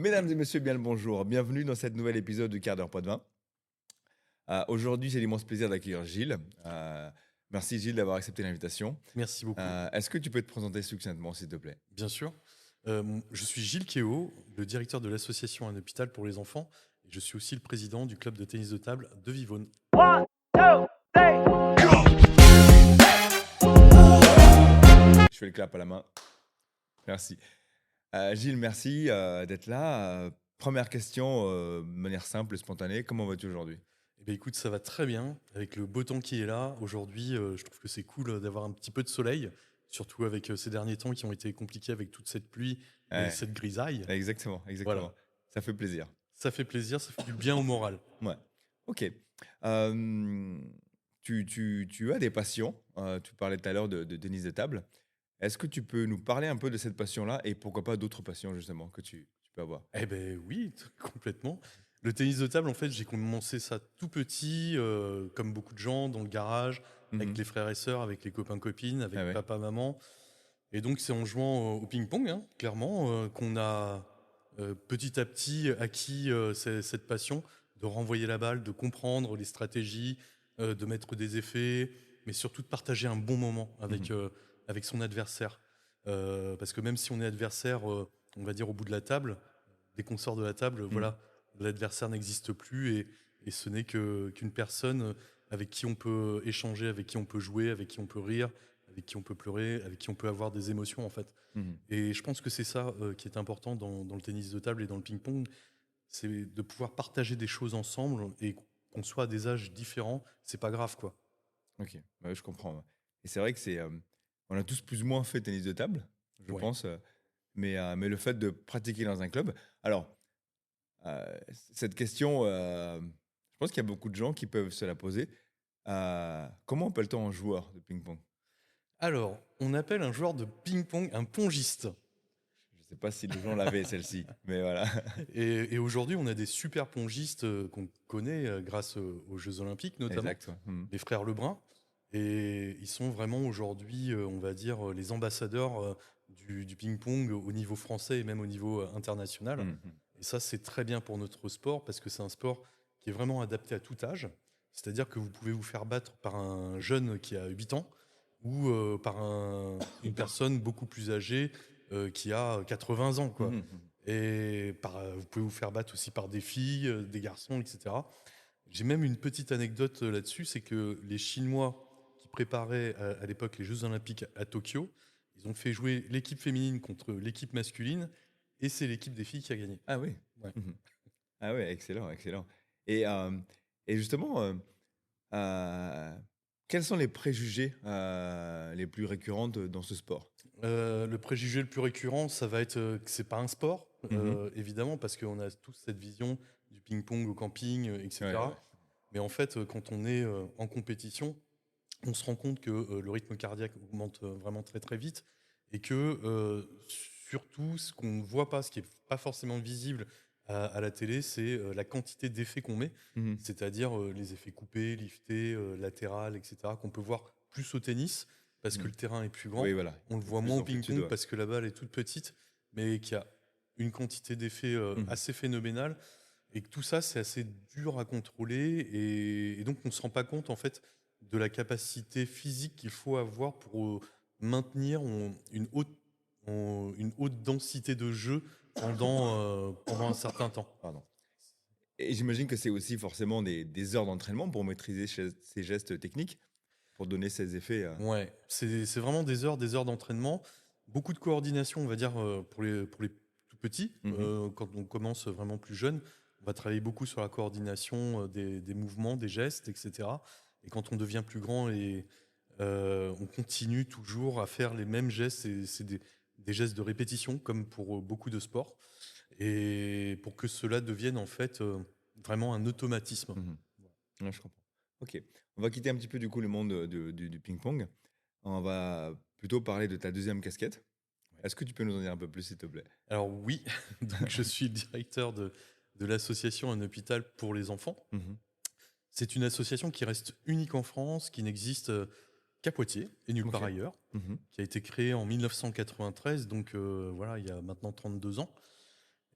Mesdames et messieurs, bien le bonjour. Bienvenue dans cette nouvel épisode du quart d'heure pas de vin. Aujourd'hui, j'ai l'immense plaisir d'accueillir Gilles. Merci Gilles d'avoir accepté l'invitation. Merci beaucoup. Est-ce que tu peux te présenter succinctement, s'il te plaît? Bien sûr. Je suis Gilles Kéo, le directeur de l'association Un Hôpital pour les enfants. Et je suis aussi le président du club de tennis de table de Vivonne. Je fais le clap à la main. Merci. Gilles, merci d'être là. Première question, de manière simple et spontanée. Comment vas-tu aujourd'hui? Eh bien, écoute, ça va très bien avec le beau temps qui est là. Aujourd'hui, je trouve que c'est cool d'avoir un petit peu de soleil, surtout avec ces derniers temps qui ont été compliqués avec toute cette pluie et Ouais, cette grisaille. exactement, Voilà, exactement. Ça fait plaisir. ça fait plaisir, ça fait du bien au moral. Ouais. Ok. Euh, tu as des passions. Tu parlais tout à l'heure de tennis de table. Est-ce que tu peux nous parler un peu de cette passion-là et pourquoi pas d'autres passions justement que tu peux avoir? Eh ben oui, complètement. Le tennis de table, en fait, j'ai commencé ça tout petit, comme beaucoup de gens, dans le garage, avec Mhm. les frères et sœurs, avec les copains-copines, Ah avec ouais. papa, maman. Et donc, c'est en jouant au ping-pong, hein, clairement, qu'on a petit à petit acquis cette passion de renvoyer la balle, de comprendre les stratégies, de mettre des effets, mais surtout de partager un bon moment Mhm. avec son adversaire. Parce que même si on est adversaire, on va dire au bout de la table, dès qu'on sort de la table, Mhm. voilà, l'adversaire n'existe plus et ce n'est qu'une personne avec qui on peut échanger, avec qui on peut jouer, avec qui on peut rire, avec qui on peut pleurer, avec qui on peut avoir des émotions en fait. Mhm. Et je pense que c'est ça qui est important dans le tennis de table et dans le ping-pong, c'est de pouvoir partager des choses ensemble et qu'on soit à des âges différents, c'est pas grave quoi. Ok, ouais, je comprends. Ouais. Et c'est vrai que on a tous plus ou moins fait tennis de table, je Ouais. pense. Mais le fait de pratiquer dans un club. Alors, cette question, je pense qu'il y a beaucoup de gens qui peuvent se la poser. Comment appelle-t-on un joueur de ping-pong? Alors, on appelle un joueur de ping-pong un pongiste. Je ne sais pas si les gens l'avaient celle-ci, mais voilà. Et aujourd'hui, on a des super pongistes qu'on connaît grâce aux Jeux Olympiques notamment, Exact. Ouais. Mhm. les frères Lebrun. Et ils sont vraiment aujourd'hui, on va dire, les ambassadeurs du ping-pong au niveau français et même au niveau international. Mhm. Et ça, c'est très bien pour notre sport parce que c'est un sport qui est vraiment adapté à tout âge. C'est-à-dire que vous pouvez vous faire battre par un jeune qui a 8 ans ou par une personne beaucoup plus âgée qui a 80 ans, quoi. Mhm. Et vous pouvez vous faire battre aussi par des filles, des garçons, etc. J'ai même une petite anecdote là-dessus, c'est que les Chinois qui préparaient à l'époque les Jeux Olympiques à Tokyo, ils ont fait jouer l'équipe féminine contre l'équipe masculine, et c'est l'équipe des filles qui a gagné. Ah oui. Ouais. Mhm. Ah ouais, excellent, excellent. Et, euh, et justement, euh, quels sont les préjugés les plus récurrents dans ce sport? Le préjugé le plus récurrent, ça va être que c'est pas un sport, Mhm. évidemment, parce qu'on a tous cette vision du ping-pong au camping, Ouais, ouais. etc. Mais en fait, quand on est en compétition, on se rend compte que le rythme cardiaque augmente vraiment très très vite et que surtout ce qu'on ne voit pas, ce qui n'est pas forcément visible à la télé, c'est la quantité d'effets qu'on met, Mhm. c'est-à-dire les effets coupés, liftés, latéral, etc., qu'on peut voir plus au tennis parce que Mhm. le terrain est plus Oui, grand. voilà. On le De voit plus moins au en plus, tu ping-pong dois. parce que la balle est toute petite, mais qui a une quantité d'effets Mhm. assez phénoménale et que tout ça, c'est assez dur à contrôler et donc on ne se rend pas compte en fait de la capacité physique qu'il faut avoir pour maintenir une haute densité de jeu pendant un certain temps. Pardon. Et j'imagine que c'est aussi forcément des heures d'entraînement pour maîtriser ces gestes techniques, pour donner ces effets. Ouais, c'est vraiment des heures d'entraînement, beaucoup de coordination, on va dire, pour les tout petits. Mhm. Quand on commence vraiment plus jeune, on va travailler beaucoup sur la coordination des mouvements, des gestes, etc. Et quand on devient plus grand, on continue toujours à faire les mêmes gestes. C'est des gestes de répétition, comme pour beaucoup de sports. Et pour que cela devienne en fait vraiment un automatisme. Mhm. Ouais, je comprends. Ok. On va quitter un petit peu du coup le monde du ping-pong. On va plutôt parler de ta deuxième casquette. Ouais. Est-ce que tu peux nous en dire un peu plus, s'il te plaît? Alors oui, donc je suis le directeur de l'association Un Hôpital pour les enfants. Mhm. C'est une association qui reste unique en France, qui n'existe qu'à Poitiers et nulle Ok. part ailleurs, Mhm. qui a été créée en 1993, donc voilà, il y a maintenant 32 ans.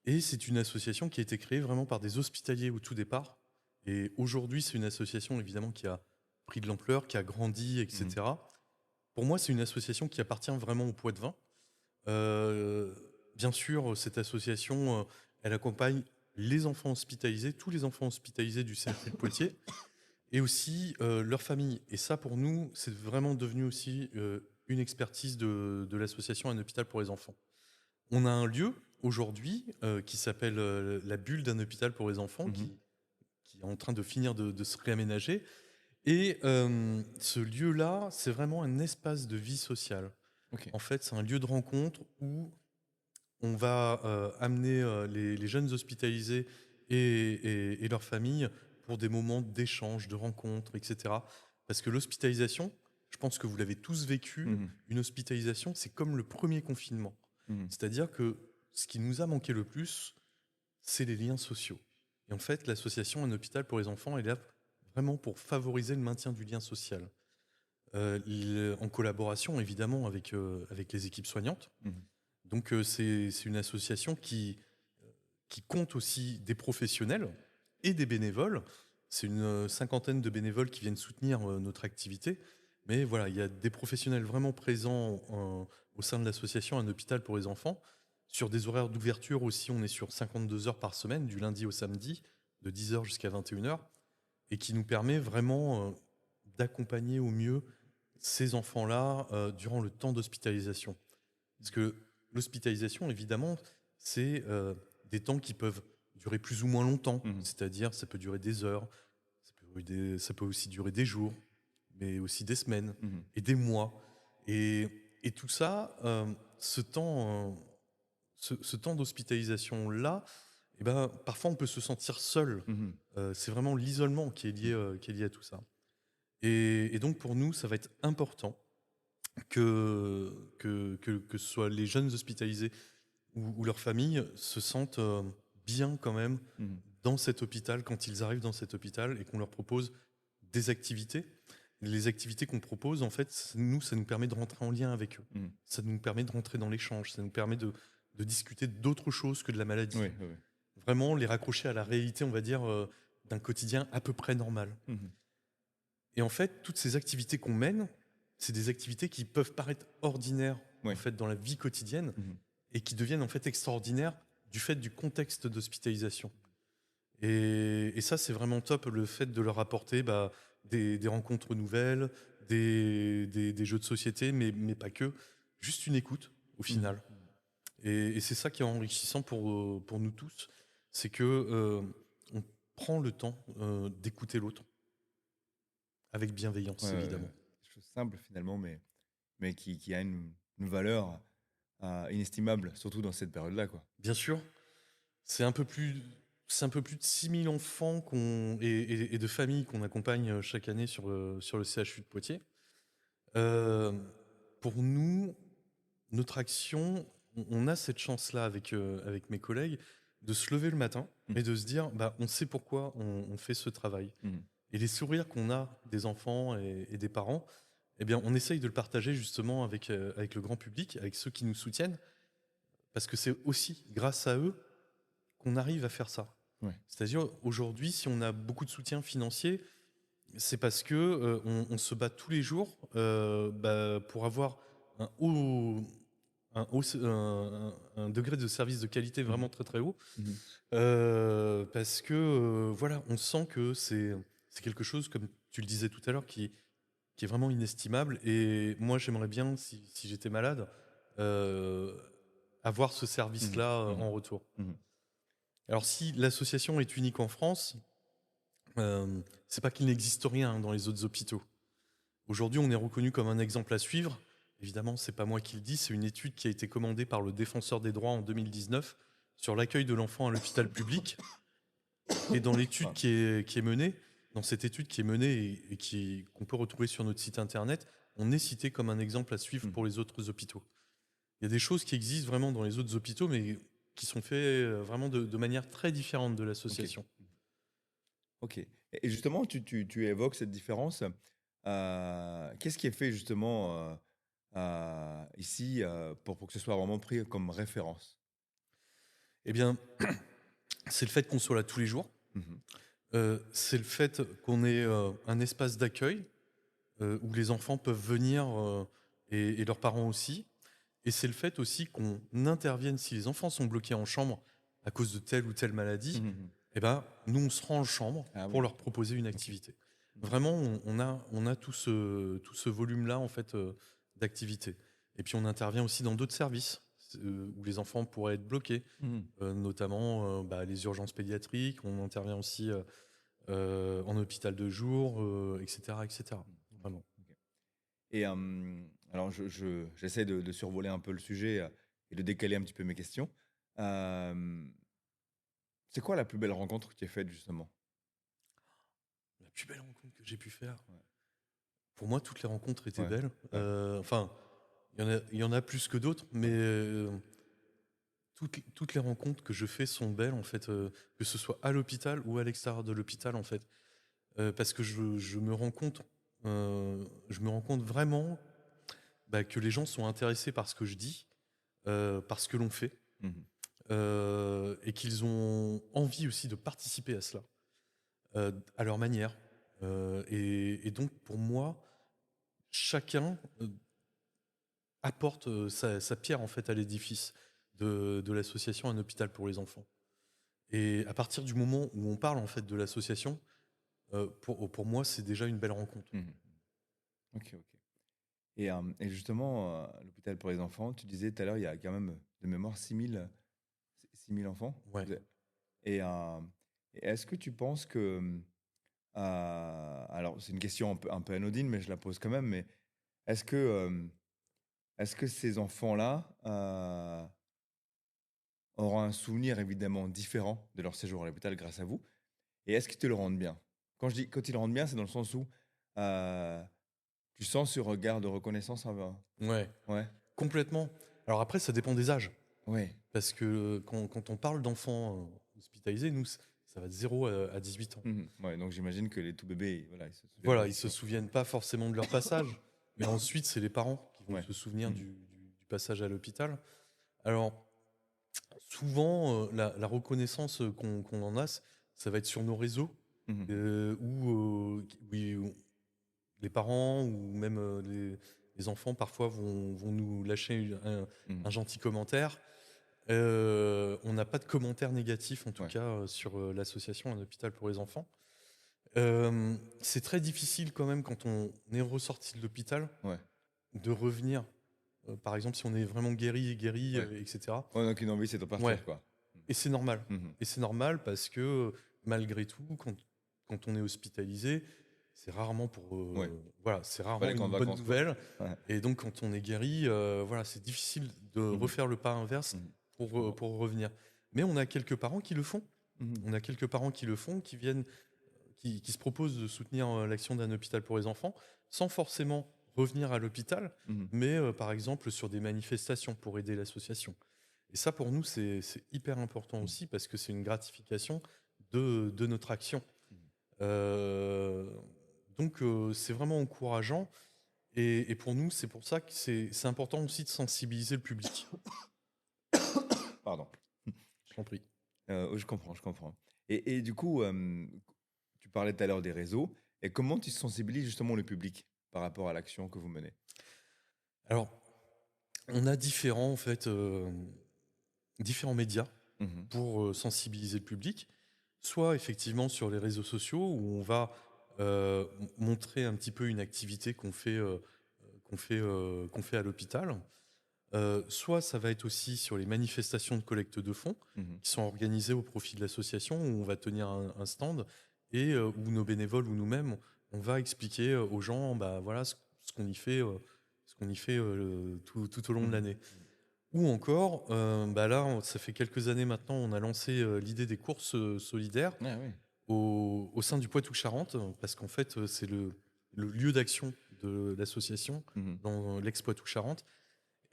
Et c'est une association qui a été créée vraiment par des hospitaliers au tout départ. Et aujourd'hui, c'est une association évidemment qui a pris de l'ampleur, qui a grandi, Mhm. etc. Pour moi, c'est une association qui appartient vraiment au Poids-de-Vin. Euh, Bien sûr, cette association, elle accompagne les enfants hospitalisés, tous les enfants hospitalisés du CHU de Poitiers, et aussi leurs familles. Et ça, pour nous, c'est vraiment devenu aussi une expertise de l'association Un hôpital pour les enfants. On a un lieu aujourd'hui qui s'appelle la bulle d'un hôpital pour les enfants, Mhm. qui est en train de finir de se réaménager. Et ce lieu-là, c'est vraiment un espace de vie sociale. Ok. En fait, c'est un lieu de rencontre où on va amener les jeunes hospitalisés et leurs familles pour des moments d'échange, de rencontre, etc. Parce que l'hospitalisation, je pense que vous l'avez tous vécu, Mhm. une hospitalisation, c'est comme le premier confinement. Mhm. C'est-à-dire que ce qui nous a manqué le plus, c'est les liens sociaux. Et en fait, l'association Un hôpital pour les enfants est là vraiment pour favoriser le maintien du lien social. En collaboration évidemment avec les équipes soignantes. Mhm. Donc c'est une association qui compte aussi des professionnels et des bénévoles. C'est une cinquantaine de bénévoles qui viennent soutenir notre activité. Mais voilà, il y a des professionnels vraiment présents au sein de l'association Un hôpital pour les enfants. Sur des horaires d'ouverture aussi, on est sur 52 heures par semaine, du lundi au samedi, de 10 heures jusqu'à 21 heures, et qui nous permet vraiment d'accompagner au mieux ces enfants-là durant le temps d'hospitalisation. Parce que l'hospitalisation, évidemment, c'est des temps qui peuvent durer plus ou moins longtemps. Mhm. C'est-à-dire, ça peut durer des heures, ça peut aussi durer des jours, mais aussi des semaines Mhm. et des mois. Et, et tout ça, ce temps d'hospitalisation-là, eh ben, parfois on peut se sentir seul. Mhm. C'est vraiment l'isolement qui est lié à tout ça. Et donc pour nous, ça va être important que ce soit les jeunes hospitalisés ou leurs familles se sentent bien quand même Mhm. dans cet hôpital quand ils arrivent dans cet hôpital et qu'on leur propose des activités. Les activités qu'on propose, en fait, ça nous permet de rentrer en lien avec eux. Mhm. Ça nous permet de rentrer dans l'échange. Ça nous permet de discuter d'autres choses que de la maladie. Oui, oui, oui. Vraiment les raccrocher à la réalité, on va dire, d'un quotidien à peu près normal. Mhm. Et en fait, toutes ces activités qu'on mène, c'est des activités qui peuvent paraître ordinaires en Oui. fait dans la vie quotidienne Mhm. et qui deviennent en fait extraordinaires du fait du contexte d'hospitalisation. Et ça, c'est vraiment top, le fait de leur apporter des rencontres nouvelles, des jeux de société, mais pas que, juste une écoute au Mhm. final. Et c'est ça qui est enrichissant pour nous tous, c'est que on prend le temps d'écouter l'autre avec Ouais, bienveillance, ouais, ouais. évidemment. Des choses simples finalement, mais qui a une valeur inestimable, surtout dans cette période-là, quoi. Bien sûr, c'est un peu plus, c'est un peu plus de 6000 enfants et de familles qu'on accompagne chaque année sur le CHU de Poitiers. Euh, pour nous, notre action, on a cette chance-là avec mes collègues de se lever le matin et Mhm. de se dire, bah, on sait pourquoi on fait ce travail. Mhm. Et les sourires qu'on a des enfants et des parents, eh bien, on essaye de le partager justement avec le grand public, avec ceux qui nous soutiennent, parce que c'est aussi grâce à eux qu'on arrive à faire ça. Ouais. C'est-à-dire, aujourd'hui, si on a beaucoup de soutien financier, c'est parce que on se bat tous les jours pour avoir un haut, un degré de service de qualité Mhm. vraiment très très haut. Mhm. Parce que voilà, on sent que c'est quelque chose, comme tu le disais tout à l'heure, qui est vraiment inestimable. Et moi, j'aimerais bien, si j'étais malade, euh, avoir ce Mhm. service-là Mhm. en retour. Mhm. Alors, si l'association est unique en France, c'est pas qu'il n'existe rien dans les autres hôpitaux. Aujourd'hui, on est reconnu comme un exemple à suivre. Évidemment, c'est pas moi qui le dis, c'est une étude qui a été commandée par le Défenseur des droits en 2019 sur l'accueil de l'enfant à l'hôpital public. Et dans l'étude Pardon. qui est menée, dans cette étude qui est menée qu'on peut retrouver sur notre site internet, on est cité comme un exemple à suivre Mhm. pour les autres hôpitaux. Il y a des choses qui existent vraiment dans les autres hôpitaux, mais qui sont faites vraiment de manière très différente de Ok. l'association. Ok. Et justement, tu évoques cette différence. Qu'est-ce qui est fait justement ici pour que ce soit vraiment pris comme référence? Eh bien, c'est le fait qu'on soit là tous les jours. Mmh. C'est le fait qu'on ait un espace d'accueil où les enfants peuvent venir et leurs parents aussi. Et c'est le fait aussi qu'on intervienne si les enfants sont bloqués en chambre à cause de telle ou telle maladie. Mmh mh. Eh ben, nous, on se rend en chambre Ah pour oui, leur proposer une OK. activité. Mmh. Vraiment, on a tout ce volume-là en fait d'activités. Et puis on intervient aussi dans d'autres services où les enfants pourraient être bloqués, Mmh. notamment les urgences pédiatriques. On intervient aussi en hôpital de jour, etc., etc. Mmh. OK, Vraiment. OK. Et alors j'essaie de survoler un peu le sujet, et de décaler un petit peu mes questions. Hem, c'est quoi la plus belle rencontre que tu aies faite justement? La plus belle rencontre que j'ai pu faire. Ouais, Pour moi, toutes les rencontres étaient ouais, belles. ouais. Enfin, il y en a plus que d'autres, mais Ouais. toutes les rencontres que je fais sont belles, en fait, que ce soit à l'hôpital ou à l'extérieur de l'hôpital, en fait. Parce que je me rends compte vraiment que les gens sont intéressés par ce que je dis, par ce que l'on fait, Mmh. et qu'ils ont envie aussi de participer à cela, à leur manière. Et donc, pour moi, chacun apporte sa pierre en fait à l'édifice de l'association Un hôpital pour les enfants. Et à partir du moment où on parle en fait de l'association, pour moi, c'est déjà une belle rencontre. Mmh. OK, OK. Et justement, l'hôpital pour les enfants, tu disais tout à l'heure, il y a quand même de mémoire 6 000 enfants? Ouais. Vous êtes et et est-ce que tu penses que, alors c'est une question un peu anodine, mais je la pose quand même, mais est-ce que, est-ce que ces enfants-là, auront un souvenir évidemment différent de leur séjour à l'hôpital grâce à vous? Et est-ce qu'ils te le rendent bien? Quand ils le rendent bien, c'est dans le sens où, heu, tu sens ce regard de reconnaissance envers. Ouais, Ouais? complètement. Alors après, ça dépend des âges. Ouais. Parce que quand on parle d'enfants hospitalisés, nous, ça va de 0 à 18 ans. Mmh. Ouais, donc j'imagine que les tout bébés, voilà, ils se souviennent pas Voilà, ils se forcément. souviennent pas forcément de leur passage, mais ensuite, c'est les parents qui vont Ouais. se souvenir Mmh. du passage à l'hôpital. Alors, souvent, la reconnaissance qu'on en a, ça va être sur nos réseaux, Mmh mh. où les parents ou même les enfants parfois vont nous lâcher Mmh. un gentil commentaire. On n'a pas de commentaires négatifs, en tout Ouais. cas, sur l'association Un hôpital pour les enfants. C'est très difficile quand même quand on est ressorti de l'hôpital Ouais. de revenir. Par exemple, si on est vraiment guéri, Ouais. etc. Ouais, donc une envie, c'est de Ouais, partir, quoi. et c'est normal. Mmh mh. Et c'est normal parce que malgré tout, quand on est hospitalisé, c'est rarement Ouais. voilà, c'est C'est pas rarement les camps une de bonne vacances, quoi. nouvelle. Ouais. Et donc, quand on est guéri, voilà, c'est difficile de Mmh mh. refaire le pas inverse Mmh. Je comprends. pour revenir. Mais on a quelques parents qui le font. Mmh mh. On a quelques parents qui le font, qui viennent, qui se proposent de soutenir l'action d'un hôpital pour les enfants, sans forcément revenir à l'hôpital, Mmh mh. mais par exemple sur des manifestations pour aider l'association. Et ça, pour nous, c'est hyper important Mmh. aussi parce que c'est une gratification de notre action. Mmh. Euh, donc, c'est vraiment encourageant. Et pour nous, c'est pour ça que c'est important aussi de sensibiliser le public. Pardon. Je t'en prie. Je comprends, je comprends. Et du coup, tu parlais tout à l'heure des réseaux et comment tu sensibilises justement le public par rapport à l'action que vous menez? Alors, on a différents, en fait, différents médias Mmh mh. pour sensibiliser le public, soit effectivement sur les réseaux sociaux où on va montrer un petit peu une activité qu'on fait à l'hôpital. Soit ça va être aussi sur les manifestations de collecte de fonds Mmh. qui sont organisées au profit de l'association où on va tenir un stand et où nos bénévoles ou nous-mêmes on va expliquer aux gens voilà ce qu'on y fait tout au long de Mmh. l'année. Ou encore, là, ça fait quelques années maintenant, on a lancé l'idée des courses solidaires Ah oui. au sein du Poitou-Charentes, parce qu'en fait, c'est le lieu d'action de l'association Mmh mh. dans l'ex-Poitou-Charentes,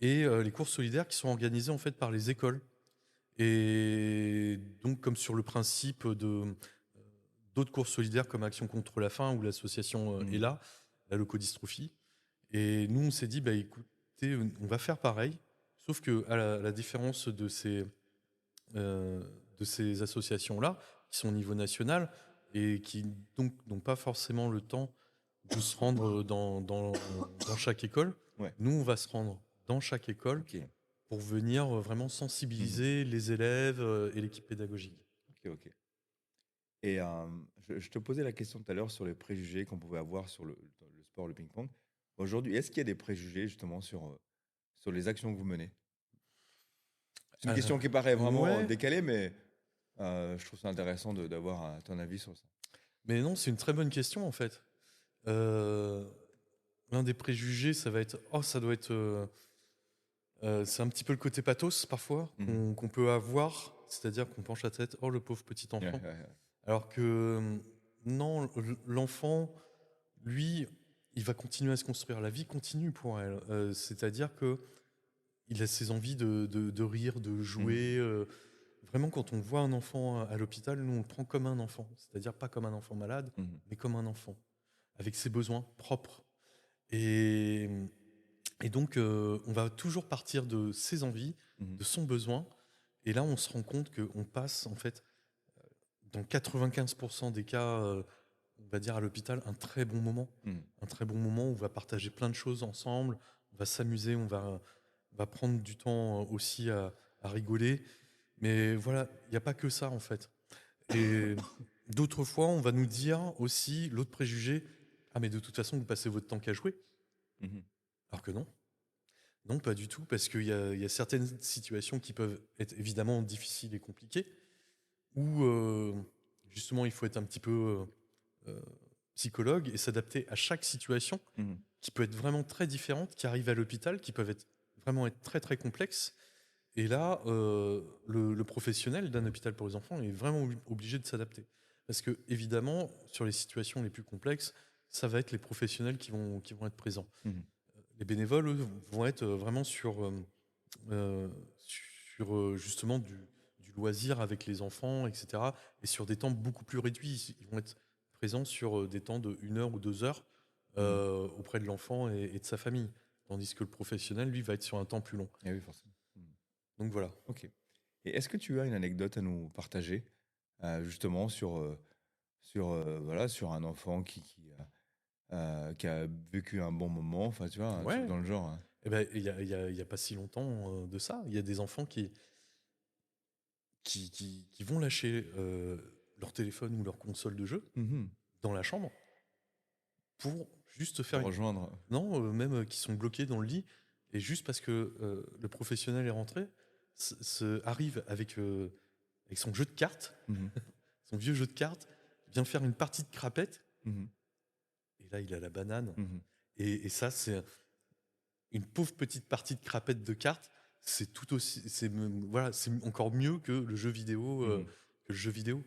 et les courses solidaires qui sont organisées en fait par les écoles. Et donc, comme sur le principe d'autres courses solidaires comme Action contre la faim ou l'association Mmh. ELA, la leucodystrophie. Et nous, on s'est dit, écoutez, on va faire pareil, sauf que à la différence euh, de ces associations-là, qui sont au niveau national et qui donc n'ont pas forcément le temps de se rendre dans chaque école. Ouais. Nous, on va se rendre dans chaque école Ok. pour venir vraiment Mhm. sensibiliser les élèves et l'équipe pédagogique. Ok, ok. Et je te posais la question tout à l'heure sur les préjugés qu'on pouvait avoir sur le sport, le ping-pong. Aujourd'hui, est-ce qu'il y a des préjugés justement sur les actions que vous menez? C'est une Euh, question qui paraît vraiment ouais, décalée, mais je trouve ça intéressant d'avoir ton avis sur ça. mais non, c'est une très bonne question en fait. Euh, L'un des préjugés, ça va être, oh, ça doit être, c'est un petit peu le côté pathos parfois Mhm. qu'on peut avoir, c'est-à-dire qu'on penche la tête, oh le pauvre petit Ouais, enfant. ouais, ouais. Alors que non, l'enfant, lui, il va continuer à se construire. La vie continue pour elle. C'est-à-dire que il a ses envies de rire, de Mhm. jouer. Vraiment, quand on voit un enfant à l'hôpital, nous, on le prend comme un enfant. C'est-à-dire pas comme un enfant malade, Mhm. mais comme un enfant, avec ses besoins propres. Et, et donc, on va toujours partir de ses envies, Mhm. de son besoin. Et là, on se rend compte qu'on passe, en fait, dans 95% des cas, on va dire à l'hôpital, un très bon moment. Mhm. Un très bon moment où on va partager plein de choses ensemble, on va s'amuser, on va prendre du temps aussi à rigoler. Mais voilà, il n'y a pas que ça en fait. Et d'autres fois, on va nous dire aussi, l'autre préjugé, ah mais de toute façon, vous passez votre temps qu'à jouer. Mhm. Alors que non. Non, pas du tout, parce qu'il y a certaines situations qui peuvent être évidemment difficiles et compliquées, où justement il faut être un petit peu euh, psychologue et s'adapter à chaque situation Mhm. qui peut être vraiment très différente, qui arrive à l'hôpital, qui peuvent être vraiment être très très complexes. Et là, le professionnel d'un hôpital pour les enfants est vraiment obligé de s'adapter. Parce que, évidemment, sur les situations les plus complexes, ça va être les professionnels qui vont être présents. Mhm. Les bénévoles, eux, vont être vraiment euh, justement du loisir avec les enfants, etc. Et sur des temps beaucoup plus réduits. Ils vont être présents sur des temps de 1 heure ou 2 heures Mhm. auprès de l'enfant et de sa famille. Tandis que le professionnel, lui, va être sur un temps plus long. Eh oui, forcément. Mhm. Donc voilà. Ok. Et est-ce que tu as une anecdote à nous partager justement voilà, sur un enfant qui a vécu un bon moment, enfin tu vois, un truc Ouais. dans le genre, hein. Eh ben, il y a pas si longtemps de ça, il y a des enfants qui vont lâcher leur téléphone ou leur console de jeu Mhm. dans la chambre pour juste Pour faire une... rejoindre. Non, même qui sont bloqués dans le lit, et juste parce que le professionnel est rentré, arrive avec son jeu de cartes, Mhm. son vieux jeu de cartes, vient faire une partie de crapette, Mhm. et là il a la banane. Mhm. Et ça, c'est une pauvre petite partie de crapette de cartes, c'est tout aussi, voilà, c'est encore mieux Mhm. que le jeu vidéo.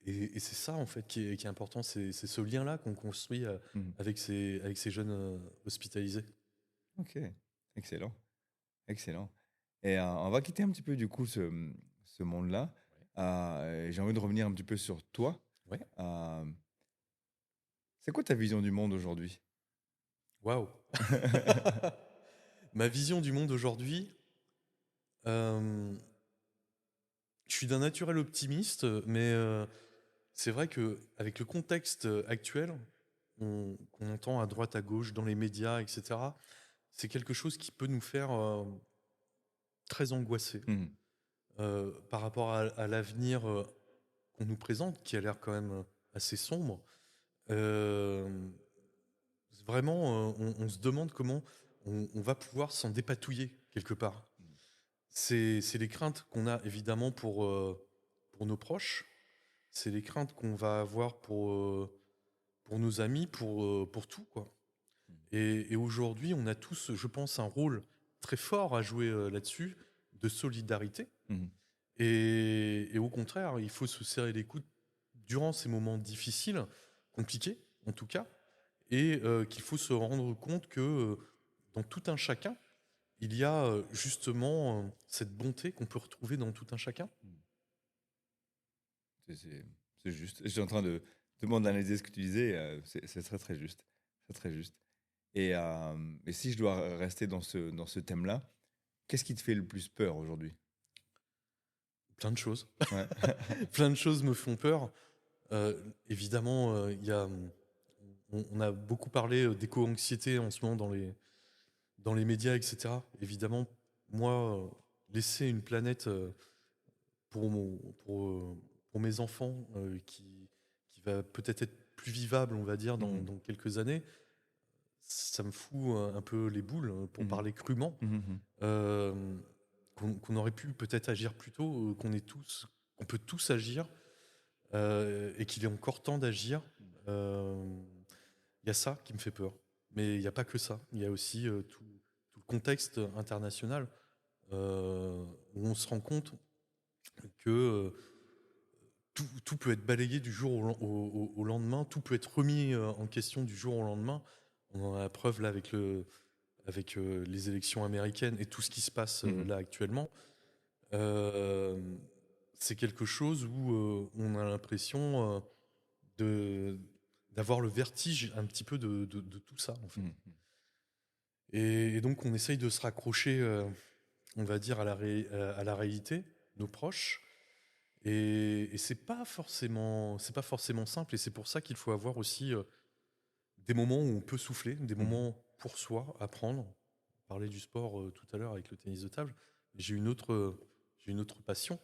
Et c'est ça en fait qui est important, c'est ce lien-là qu'on construit Mhm. avec ces jeunes hospitalisés. Ok, excellent, excellent. Et on va quitter un petit peu du coup ce monde-là. J'ai envie de revenir un petit peu sur toi. Ouais. Euh, c'est quoi ta vision du monde aujourd'hui? Waouh. Ma vision du monde aujourd'hui, euh, je suis d'un naturel optimiste, mais c'est vrai que avec le contexte actuel, qu'on entend à droite, à gauche, dans les médias, etc., c'est quelque chose qui peut nous faire très angoissés Mhm. par rapport à l'avenir qu'on nous présente, qui a l'air quand même assez sombre. Euh, Vraiment, on se demande comment on va pouvoir s'en dépatouiller quelque part. C'est les craintes qu'on a évidemment pour nos proches, c'est les craintes qu'on va avoir pour nos amis, pour tout, quoi. Et aujourd'hui, on a tous, je pense, un rôle très fort à jouer là-dessus, de solidarité. Mhm. Et au contraire, il faut se serrer les coudes durant ces moments difficiles, compliqués en tout cas, et qu'il faut se rendre compte que dans tout un chacun, il y a justement cette bonté qu'on peut retrouver dans tout un chacun. Mhm. C'est juste. J'étais en train de tout le monde d'analyser ce que tu disais. C'est très très juste. C'est très juste. Et si je dois rester dans ce thème-là, qu'est-ce qui te fait le plus peur aujourd'hui? Plein de choses. Ouais. Plein de choses me font peur. Évidemment, on a beaucoup parlé d'éco-anxiété en ce moment dans les médias, etc. Évidemment, moi, laisser une planète pour, mon, pour mes enfants qui va peut-être être plus vivable, on va dire, Mhm. dans quelques années, ça me fout un peu les boules, pour Mhm. parler crûment. Mhm. Euh, qu'on aurait pu peut-être agir plus tôt, qu'on peut tous agir, et qu'il est encore temps d'agir. Il y a ça qui me fait peur. Mais il n'y a pas que ça. Il y a aussi tout le contexte international, où on se rend compte que tout peut être balayé du jour au lendemain, tout peut être remis en question du jour au lendemain. On en a la preuve là avec les élections américaines et tout ce qui se passe Mhm. là actuellement. Euh, c'est quelque chose où on a l'impression de d'avoir le vertige un petit peu de tout ça en fait. Mhm. Et donc on essaye de se raccrocher, on va dire, à la réalité, nos proches. Et c'est pas forcément simple. Et c'est pour ça qu'il faut avoir aussi des moments où on peut souffler, des Mhm. moments pour soi, apprendre. On parlait du sport tout à l'heure avec le tennis de table. J'ai une autre passion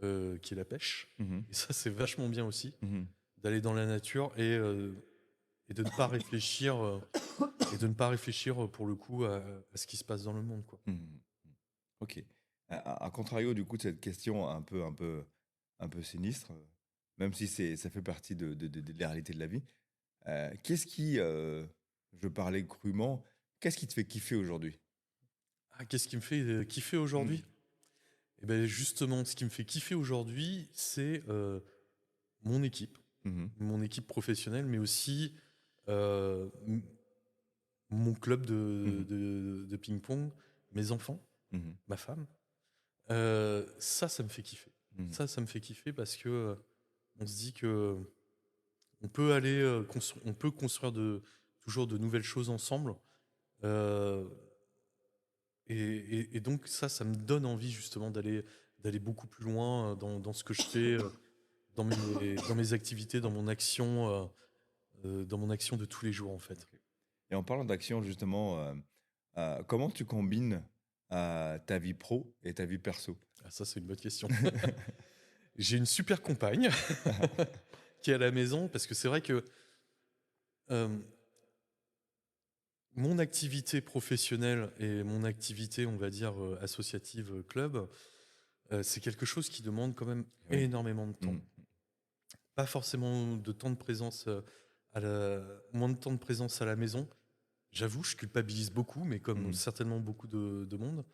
qui est la pêche. Mhm. Et ça, c'est vachement bien aussi, Mhm. d'aller dans la nature et de ne pas réfléchir, pour le coup à ce qui se passe dans le monde, quoi. Mhm. Ok. À contrario, du coup, de cette question un peu sinistre, même si ça fait partie de la réalité de la vie, qu'est-ce qui, je parlais crûment, qu'est-ce qui te fait kiffer aujourd'hui? Ah, qu'est-ce qui me fait kiffer Mhm. aujourd'hui? Et ben justement, ce qui me fait kiffer aujourd'hui, c'est mon équipe, Mhm. mon équipe professionnelle, mais aussi euh, m- mon club Mhm. de ping-pong, mes enfants, Mhm. ma femme. Ça me fait kiffer. Mhm. Ça me fait kiffer parce que on se dit que on peut on peut construire toujours de nouvelles choses ensemble. Euh, et donc ça me donne envie justement d'aller beaucoup plus loin dans ce que je fais, dans mes activités, dans mon action de tous les jours en fait. Ok. Et en parlant d'action, justement, comment tu combines ta vie pro et ta vie perso? Ah, ça c'est une bonne question. J'ai une super compagne qui est à la maison parce que c'est vrai que euh, mon activité professionnelle et mon activité, on va dire, associative club, c'est quelque chose qui demande quand même Oui. énormément de temps. Mhm. Pas forcément de temps de présence moins de temps de présence à la maison. J'avoue, je culpabilise beaucoup, mais comme Mhm. certainement beaucoup de monde.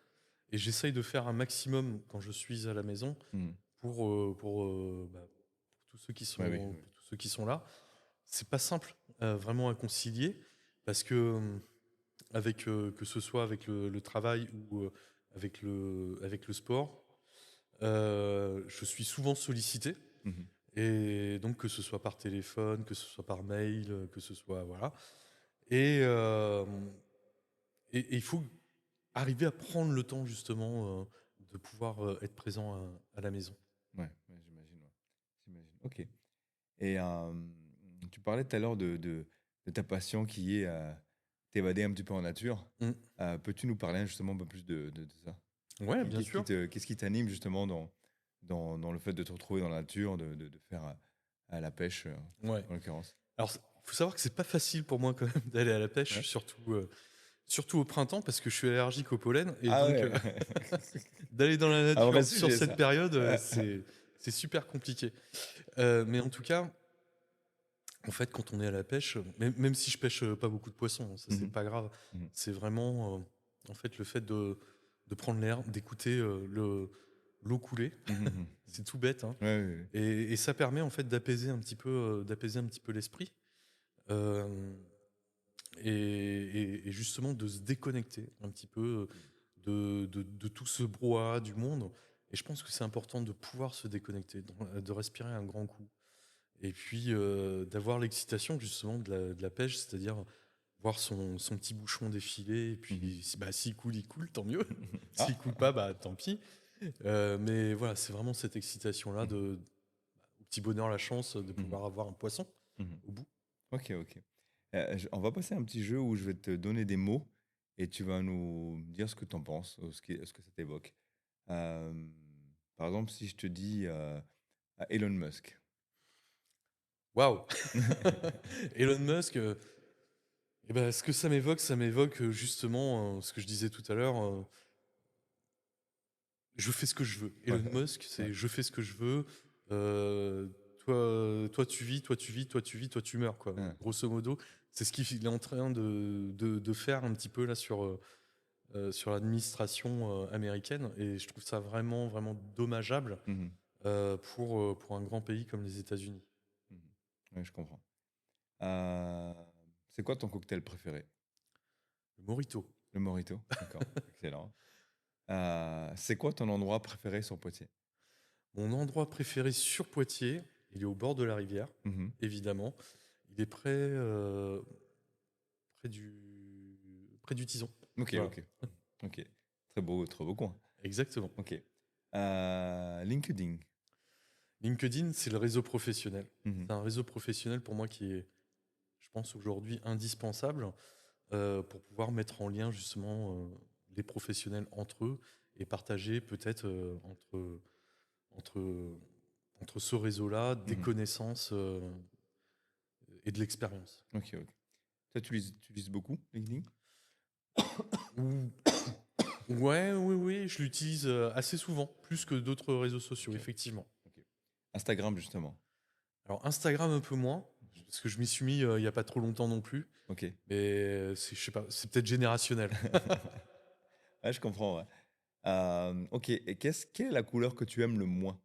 Et j'essaye de faire un maximum quand je suis à la maison Mhm. pour tous ceux qui Ouais, oui, sont, oui. pour tous ceux qui sont là. C'est pas simple vraiment à concilier parce que que ce soit avec le travail ou avec le sport, je suis souvent sollicité. Mhm. Et donc, que ce soit par téléphone, que ce soit par mail, que ce soit. Voilà. Et, euh, et il faut arriver à prendre le temps, justement, de pouvoir être présent à la maison. Ouais, ouais, j'imagine. Ouais. J'imagine. Ok. Et tu parlais tout à l'heure de ta passion qui est t'évader un petit peu en nature. Mm. Peux-tu nous parler justement un peu plus de ça? Ouais, bien sûr. Qu'est-ce qui t'anime justement dans le fait de te retrouver dans la nature, de faire à la pêche, Ouais. en l'occurrence? Alors, il faut savoir que c'est pas facile pour moi, quand même, d'aller à la pêche, Ouais. surtout au printemps, parce que je suis allergique au pollen. Et Ah donc, ouais. d'aller dans la Un vrai nature sur sujet, cette ça. période, c'est super compliqué. Mais en tout cas, en fait, quand on est à la pêche, même si je pêche pas beaucoup de poissons, ça c'est Mhm. pas grave. Mhm. C'est vraiment en fait le fait de prendre l'air, d'écouter l'eau couler. Mhm. Mhm. C'est tout bête, hein. Ouais, ouais, ouais. Et ça permet en fait d'apaiser un petit peu l'esprit, euh, et justement de se déconnecter un petit peu de tout ce brouhaha du monde. Et je pense que c'est important de pouvoir se déconnecter, de respirer un grand coup. Et puis d'avoir l'excitation justement de la pêche, c'est-à-dire voir son petit bouchon défiler. Et Mhm. puis bah, s'il coule, tant mieux. Ah, S'il coule pas, bah tant pis. Mais voilà, c'est vraiment cette excitation-là Mhm. au petit bonheur, la chance de Mhm. pouvoir avoir un poisson Mhm. au bout. Ok, ok. On va passer à un petit jeu où je vais te donner des mots et tu vas nous dire ce que tu en penses, ou ce que ça t'évoque. Euh, Par exemple, si je te dis Elon Musk. Waouh! Elon Musk, eh ben, ce que ça m'évoque justement ce que je disais tout à l'heure. Je fais ce que je veux. Ouais, Elon Musk, ouais. c'est je fais ce que je veux. Euh, toi, tu vis, toi, tu vis, toi, tu vis, toi, tu meurs, quoi. Ouais. Grosso modo, c'est ce qu'il est en train de faire un petit peu là sur l'administration américaine. Et je trouve ça vraiment, vraiment dommageable Mhm. pour un grand pays comme les États-Unis. Mhm. Ouais, je comprends. Euh, c'est quoi ton cocktail préféré? Le Morito. Le Morito. D'accord, excellent. C'est quoi ton endroit préféré sur Poitiers? Mon endroit préféré sur Poitiers, il est au bord de la rivière, Mhm. évidemment. Il est près près du Tison. Ok, Voilà, ok, ok. Très beau coin. exactement. Ok. LinkedIn. LinkedIn, c'est le réseau professionnel. Mhm. C'est un réseau professionnel pour moi qui est, je pense, aujourd'hui indispensable pour pouvoir mettre en lien justement les professionnels entre eux et partager peut-être entre, entre ce réseau-là des Mhm. connaissances et de l'expérience. Ok, ok. Toi, tu utilises beaucoup LinkedIn? Ou- Ouais, oui, oui, je l'utilise assez souvent, plus que d'autres réseaux sociaux, Ok, effectivement. ok. Instagram, justement. Alors Instagram un peu moins, parce que je m'y suis mis il n'y a pas trop longtemps non plus, Ok. mais je sais pas, c'est peut-être générationnel. Ouais, je comprends, ouais. Ok, et quelle est la couleur que tu aimes le moins?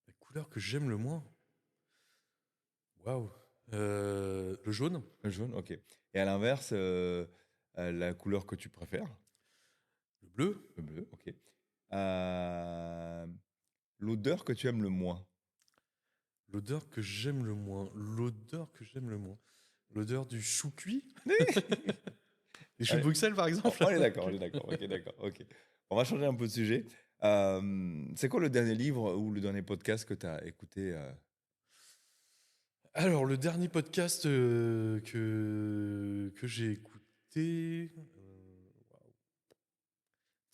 La couleur que j'aime le moins, waouh, le jaune, Le jaune, ok. Et à l'inverse, la couleur que tu préfères? le bleu, Le bleu, ok. Euh, L'odeur que tu aimes le moins? l'odeur que j'aime le moins, l'odeur que j'aime le moins, l'odeur du chou cuit, des choux de Allez, Bruxelles par exemple. on est d'accord, ok, d'accord, ok. On va changer un peu de sujet. C'est quoi le dernier livre ou le dernier podcast que tu as écouté? Alors le dernier podcast que j'ai écouté, waouh,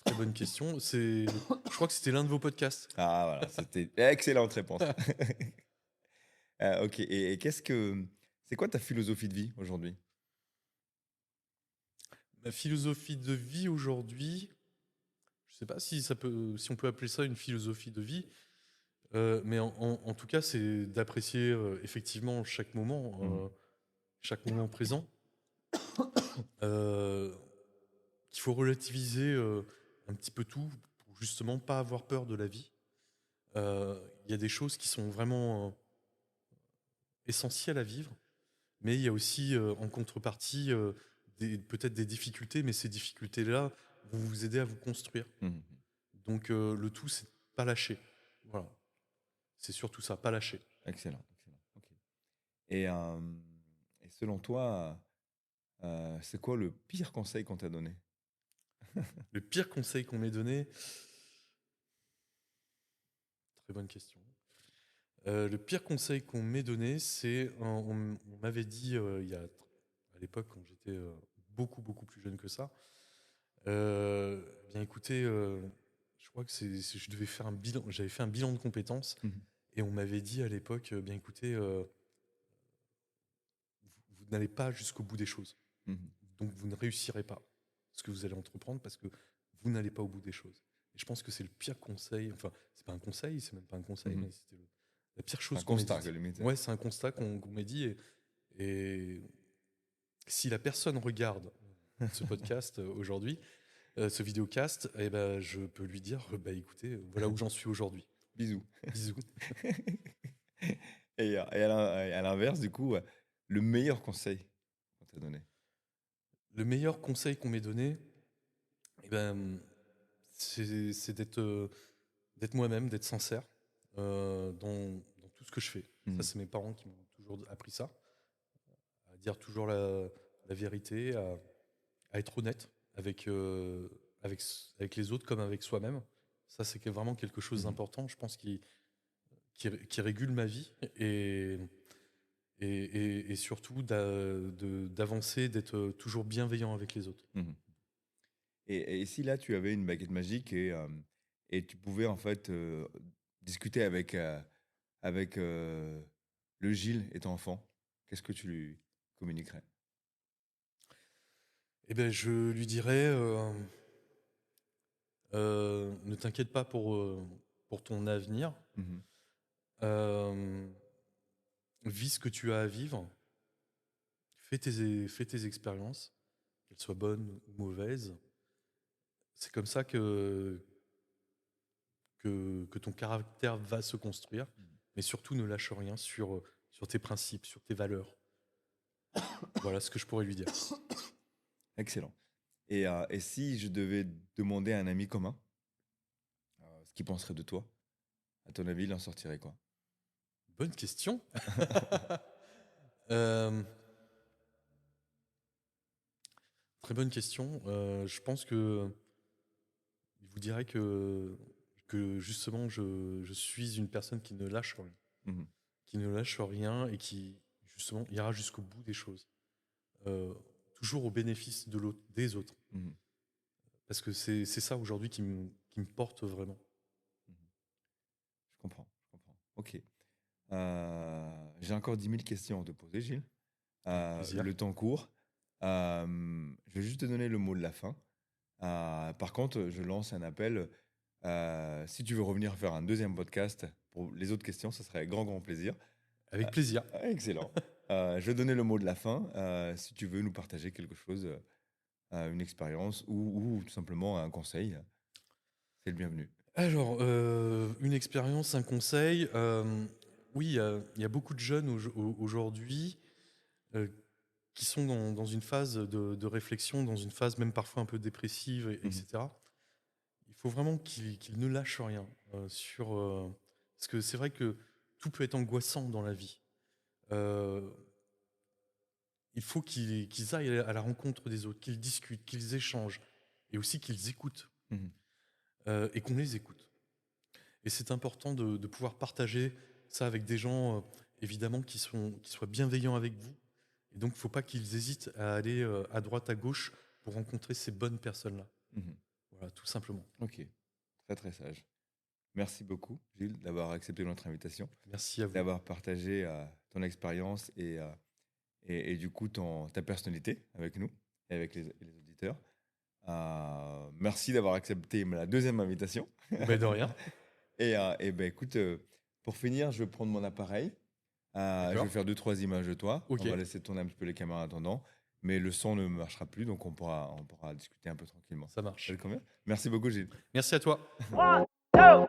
très bonne question, je crois que c'était l'un de vos podcasts. Ah, voilà, c'était excellente réponse. Ok, et c'est quoi ta philosophie de vie aujourd'hui? Ma philosophie de vie aujourd'hui, je sais pas si on peut appeler ça une philosophie de vie, mais en tout cas, c'est d'apprécier effectivement Mhm, chaque moment présent, euh, qu'il faut relativiser un petit peu tout pour justement pas avoir peur de la vie. Il y a des choses qui sont vraiment essentielles à vivre, mais il y a aussi en contrepartie peut-être des difficultés, mais ces difficultés-là vont vous aider à vous construire. mhm. Donc le tout, c'est de pas lâcher. Voilà, c'est surtout ça, pas lâcher. Excellent, excellent. Ok. Et, euh, et selon toi, c'est quoi le pire conseil qu'on t'a donné? Le pire conseil qu'on m'ait donné, très bonne question. Le pire conseil qu'on m'ait donné, on m'avait dit à l'époque quand j'étais beaucoup plus jeune que ça. Bien écoutez, je crois que je devais faire un bilan, j'avais fait un bilan de compétences Mhm, et on m'avait dit à l'époque, bien écoutez, vous n'allez pas jusqu'au bout des choses, mhm, donc vous ne réussirez pas ce que vous allez entreprendre parce que vous n'allez pas au bout des choses. Et je pense que c'est le pire conseil. Enfin, c'est pas un conseil, c'est même pas un conseil, mhm. mais c'était la pire Un chose qu'on m'ait constat, que dit. limite. Ouais, c'est un constat qu'on m'ait dit et si la personne regarde ce podcast aujourd'hui, ce vidéocast, eh ben, je peux lui dire, bah écoutez, voilà où j'en suis aujourd'hui. Bisous. Bisous. Et à l'inverse, du coup, le meilleur conseil qu'on t'a donné? Le meilleur conseil qu'on m'ait donné, eh ben, c'est d'être moi-même, d'être sincère dans tout ce que je fais. Ça, Mhm, c'est mes parents qui m'ont toujours appris ça, à dire toujours la vérité, à être honnête avec les autres comme avec soi-même. Ça, c'est vraiment quelque chose Mhm. d'important, je pense, qui régule ma vie et surtout d'avancer, d'être toujours bienveillant avec les autres. Mhm. Et si là, tu avais une baguette magique et tu pouvais en fait discuter avec le Gilles étant enfant, qu'est-ce que tu lui communiquerais? Eh ben, je lui dirais, ne t'inquiète pas pour ton avenir. Mhm. Euh, Vis ce que tu as à vivre. Fais tes expériences, qu'elles soient bonnes ou mauvaises. C'est comme ça que ton caractère va se construire. Mhm. Mais surtout, ne lâche rien sur tes principes, sur tes valeurs. Voilà ce que je pourrais lui dire. Excellent. Et si je devais demander à un ami commun ce qu'il penserait de toi, à ton avis, il en sortirait quoi? Bonne question. Euh, Très bonne question. Je pense que il vous dirait que justement, je suis une personne qui ne lâche rien. Mhm. Qui ne lâche rien et qui, justement, ira jusqu'au bout des choses. Euh, Toujours au bénéfice de l'autre, des autres. Mhm. Parce que c'est ça aujourd'hui qui me porte vraiment. Mhm. Je comprends, je comprends. Ok. J'ai encore 10 000 questions à te poser, Gilles. Avec plaisir. Le temps court. Je vais juste te donner le mot de la fin. Par contre, je lance un appel. Si tu veux revenir faire un deuxième podcast pour les autres questions, ce serait avec grand, grand plaisir. Avec plaisir. Excellent. Je vais donner le mot de la fin. Si tu veux nous partager quelque chose, une expérience ou tout simplement un conseil, c'est le bienvenu. Alors, une expérience, un conseil. Oui, il y a beaucoup de jeunes aujourd'hui euh, qui sont dans une phase de réflexion, dans une phase même parfois un peu dépressive, Mhm. etc. Il faut vraiment qu'ils ne lâchent rien parce que c'est vrai que tout peut être angoissant dans la vie. Euh, il faut qu'ils aillent à la rencontre des autres, qu'ils discutent, qu'ils échangent et aussi qu'ils écoutent Mhm. et qu'on les écoute. Et c'est important de pouvoir partager ça avec des gens, évidemment, qui soient bienveillants avec vous. Et donc, il ne faut pas qu'ils hésitent à aller à droite, à gauche pour rencontrer ces bonnes personnes-là. Mhm. Voilà, tout simplement. Ok, très très sage. Merci beaucoup, Gilles, d'avoir accepté notre invitation, Merci à vous. d'avoir partagé ton expérience et du coup ta personnalité avec nous et avec les auditeurs. Merci d'avoir accepté la deuxième invitation. Mais de rien. Et ben écoute, pour finir, je vais prendre mon appareil. Je D'accord. vais faire 2, 3 images de toi. On Ok, va laisser tourner un petit peu les caméras en attendant. Mais le son ne marchera plus, donc on pourra discuter un peu tranquillement. ça Ça marche. te convient? Merci beaucoup, Gilles. Merci à toi. 1, 2,